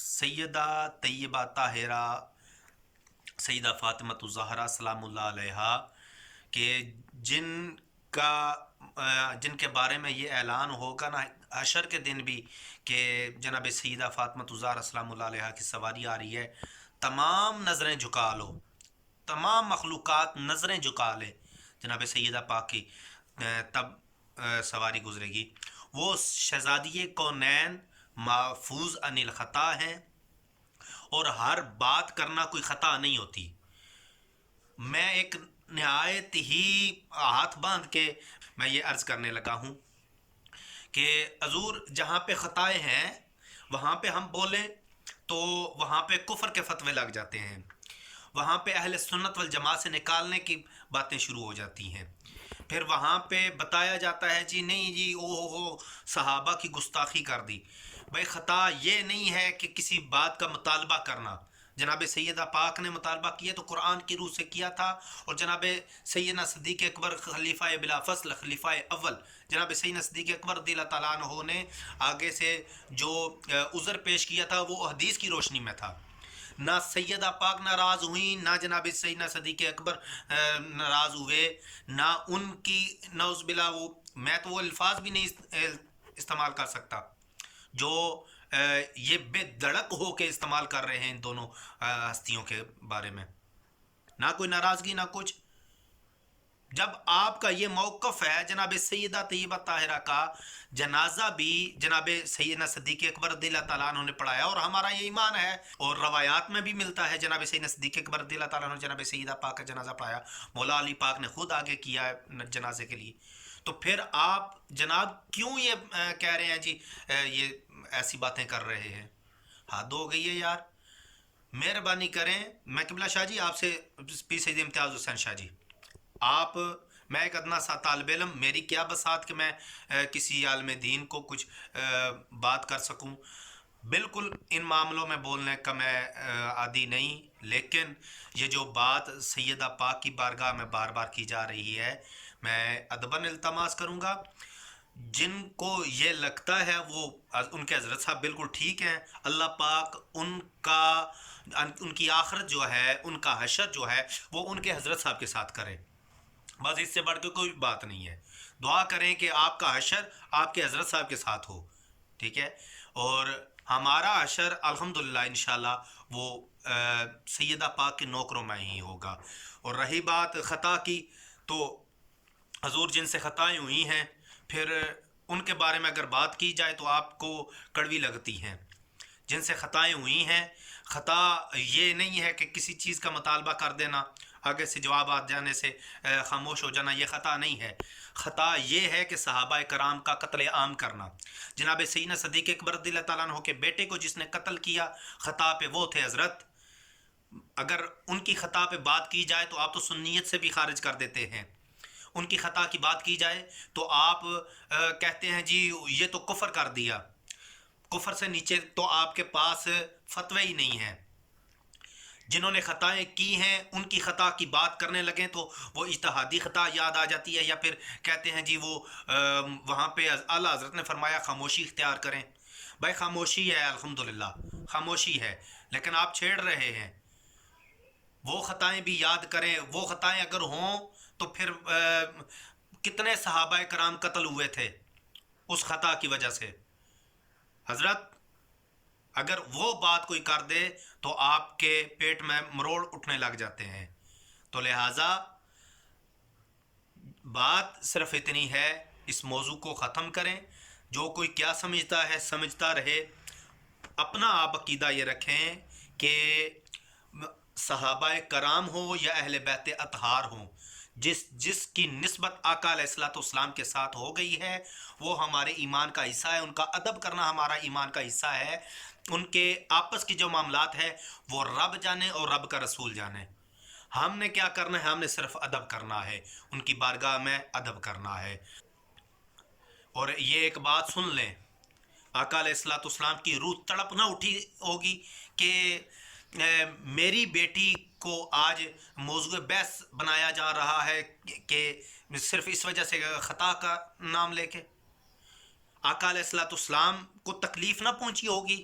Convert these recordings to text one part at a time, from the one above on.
سیدہ طیبہ طاہرہ سیدہ فاطمہ الزہرا سلام اللہ علیہا کہ کا جن کے بارے میں یہ اعلان ہوگا نا حشر کے دن بھی کہ جناب سیدہ فاطمہ الزہرا سلام اللہ علیہا کی سواری آ رہی ہے، تمام نظریں جھکا لو، تمام مخلوقات نظریں جھکا لے جناب سیدہ پاک کی، تب سواری گزرے گی۔ وہ شہزادی کونین محفوظ عن الخطا ہیں، اور ہر بات کرنا کوئی خطا نہیں ہوتی۔ میں ایک نہایت ہی ہاتھ باندھ کے میں یہ عرض کرنے لگا ہوں کہ حضور جہاں پہ خطائیں ہیں وہاں پہ ہم بولیں تو وہاں پہ کفر کے فتوے لگ جاتے ہیں، وہاں پہ اہل سنت والجماعت سے نکالنے کی باتیں شروع ہو جاتی ہیں، پھر وہاں پہ بتایا جاتا ہے جی نہیں جی او صحابہ کی گستاخی کر دی۔ بھائی خطا یہ نہیں ہے کہ کسی بات کا مطالبہ کرنا، جناب سیدہ پاک نے مطالبہ کیا تو قرآن کی روح سے کیا تھا، اور جناب سیدنا صدیق اکبر خلیفہ بلا فصل خلیفہ اول جناب سیدنا صدیق اکبر رضی اللہ تعالیٰ عنہ نے آگے سے جو عذر پیش کیا تھا وہ حدیث کی روشنی میں تھا۔ نہ سیدہ پاک ناراض ہوئیں، نہ جناب سیدنا صدیق اکبر ناراض ہوئے، نہ ان کی نعوذ باللہ وہ میں تو وہ الفاظ بھی نہیں استعمال کر سکتا جو یہ بے دڑک ہو کے استعمال کر رہے ہیں ان دونوں ہستیوں کے بارے میں، نہ کوئی ناراضگی نہ کچھ۔ جب آپ کا یہ موقف ہے جناب سیدہ طیبہ طاہرہ کا جنازہ بھی جناب سیدنا صدیق اکبر رضی اللہ تعالیٰ عنہ نے پڑھایا، اور ہمارا یہ ایمان ہے اور روایات میں بھی ملتا ہے جناب سیدنا صدیق اکبر رضی اللہ تعالیٰ عنہ جناب سیدہ پاک کا جنازہ پڑھایا، مولا علی پاک نے خود آگے کیا ہے جنازے کے لیے، تو پھر آپ جناب کیوں یہ کہہ رہے ہیں جی یہ ایسی باتیں کر رہے ہیں؟ حد ہو گئی ہے یار، مہربانی کریں۔ میں قبلہ شاہ جی آپ سے پیر سید امتیاز حسین شاہ جی، آپ میں ایک ادنا سا طالب علم، میری کیا بساط کہ میں کسی عالم دین کو کچھ بات کر سکوں، بالکل ان معاملوں میں بولنے کا میں عادی نہیں، لیکن یہ جو بات سیدہ پاک کی بارگاہ میں بار بار کی جا رہی ہے، میں ادباً التماس کروں گا جن کو یہ لگتا ہے وہ ان کے حضرت صاحب بالکل ٹھیک ہیں، اللہ پاک ان کی آخرت جو ہے، ان کا حشر جو ہے وہ ان کے حضرت صاحب کے ساتھ کرے، بس اس سے بڑھ کے کوئی بات نہیں ہے۔ دعا کریں کہ آپ کا حشر آپ کے حضرت صاحب کے ساتھ ہو، ٹھیک ہے، اور ہمارا حشر الحمدللہ انشاءاللہ وہ سیدہ پاک کے نوکروں میں ہی ہوگا۔ اور رہی بات خطا کی، تو حضور جن سے خطائیں ہوئی ہیں پھر ان کے بارے میں اگر بات کی جائے تو آپ کو کڑوی لگتی ہیں۔ جن سے خطائیں ہوئی ہیں، خطا یہ نہیں ہے کہ کسی چیز کا مطالبہ کر دینا، آگے سے جواب آ جانے سے خاموش ہو جانا، یہ خطا نہیں ہے۔ خطا یہ ہے کہ صحابہ کرام کا قتل عام کرنا، جناب سیدنا صدیق اکبر رضی اللہ تعالیٰ عنہ کے بیٹے کو جس نے قتل کیا، خطا پہ وہ تھے حضرت۔ اگر ان کی خطا پہ بات کی جائے تو آپ تو سنیت سے بھی خارج کر دیتے ہیں، ان کی خطا کی بات کی جائے تو آپ کہتے ہیں جی یہ تو کفر کر دیا، کفر سے نیچے تو آپ کے پاس فتوی ہی نہیں ہے۔ جنہوں نے خطائیں کی ہیں ان کی خطا کی بات کرنے لگیں تو وہ اجتہادی خطا یاد آ جاتی ہے، یا پھر کہتے ہیں جی وہ وہاں پہ اعلیٰ حضرت نے فرمایا خاموشی اختیار کریں۔ بھائی خاموشی ہے، الحمدللہ خاموشی ہے، لیکن آپ چھیڑ رہے ہیں۔ وہ خطائیں بھی یاد کریں، وہ خطائیں اگر ہوں تو پھر کتنے صحابہ کرام قتل ہوئے تھے اس خطا کی وجہ سے۔ حضرت اگر وہ بات کوئی کر دے تو آپ کے پیٹ میں مروڑ اٹھنے لگ جاتے ہیں، تو لہٰذا بات صرف اتنی ہے، اس موضوع کو ختم کریں، جو کوئی کیا سمجھتا ہے سمجھتا رہے، اپنا آپ عقیدہ یہ رکھیں کہ صحابہ کرام ہوں یا اہل بیت اطہار ہوں، جس کی نسبت آقا علیہ الصلوۃ والسلام کے ساتھ ہو گئی ہے وہ ہمارے ایمان کا حصہ ہے، ان کا ادب کرنا ہمارا ایمان کا حصہ ہے، ان کے آپس کی جو معاملات ہے وہ رب جانے اور رب کا رسول جانے۔ ہم نے کیا کرنا ہے؟ ہم نے صرف ادب کرنا ہے، ان کی بارگاہ میں ادب کرنا ہے۔ اور یہ ایک بات سن لیں، آقا علیہ الصلوۃ والسلام کی روح تڑپ نہ اٹھی ہوگی کہ میری بیٹی کو آج موضوع بحث بنایا جا رہا ہے کہ صرف اس وجہ سے خطا کا نام لے کے؟ آقا علیہ الصلوۃ والسلام کو تکلیف نہ پہنچی ہوگی؟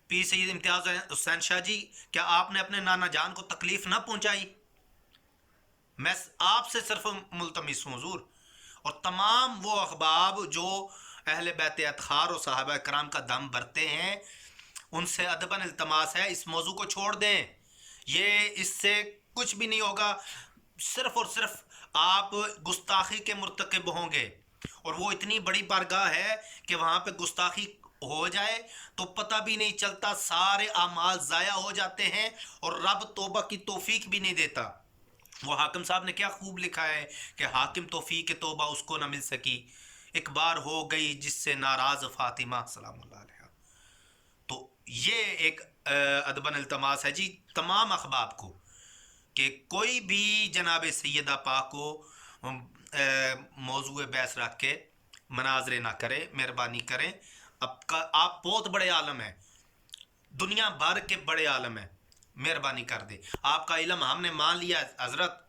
پیر سید امتیاز حسین شاہ جی، کیا آپ نے اپنے نانا جان کو تکلیف نہ پہنچائی؟ میں آپ سے صرف ملتمس ہوں حضور، اور تمام وہ احباب جو اہل بیت اطہار و صحابہ کرام کا دم بھرتے ہیں، ان سے ادباً التماس ہے اس موضوع کو چھوڑ دیں، یہ اس سے کچھ بھی نہیں ہوگا، صرف اور صرف آپ گستاخی کے مرتکب ہوں گے، اور وہ اتنی بڑی بارگاہ ہے کہ وہاں پہ گستاخی ہو جائے تو پتہ بھی نہیں چلتا، سارے اعمال ضائع ہو جاتے ہیں اور رب توبہ کی توفیق بھی نہیں دیتا۔ وہ حاکم صاحب نے کیا خوب لکھا ہے کہ حاکم توفیق توبہ اس کو نہ مل سکی، ایک بار ہو گئی جس سے ناراض فاطمہ سلام اللہ علیہ۔ تو یہ ایک ادباً التماس ہے جی تمام احباب کو کہ کوئی بھی جناب سیدہ پاک کو موضوع بحث رکھ کے مناظرے نہ کرے، مہربانی کریں، آپ بہت بڑے عالم ہیں، دنیا بھر کے بڑے عالم ہیں، مہربانی کر دیں، آپ کا علم ہم نے مان لیا حضرت،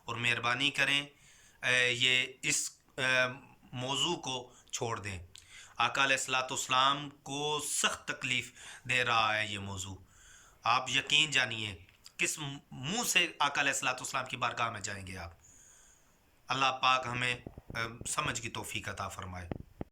اور مہربانی کریں یہ اس موضوع کو چھوڑ دیں۔ آقا علیہ الصلوۃ والسلام کو سخت تکلیف دے رہا ہے یہ موضوع، آپ یقین جانیے کس منہ سے آقا علیہ الصلوۃ والسلام کی بارگاہ میں جائیں گے آپ۔ اللہ پاک ہمیں سمجھ کی توفیق عطا فرمائے۔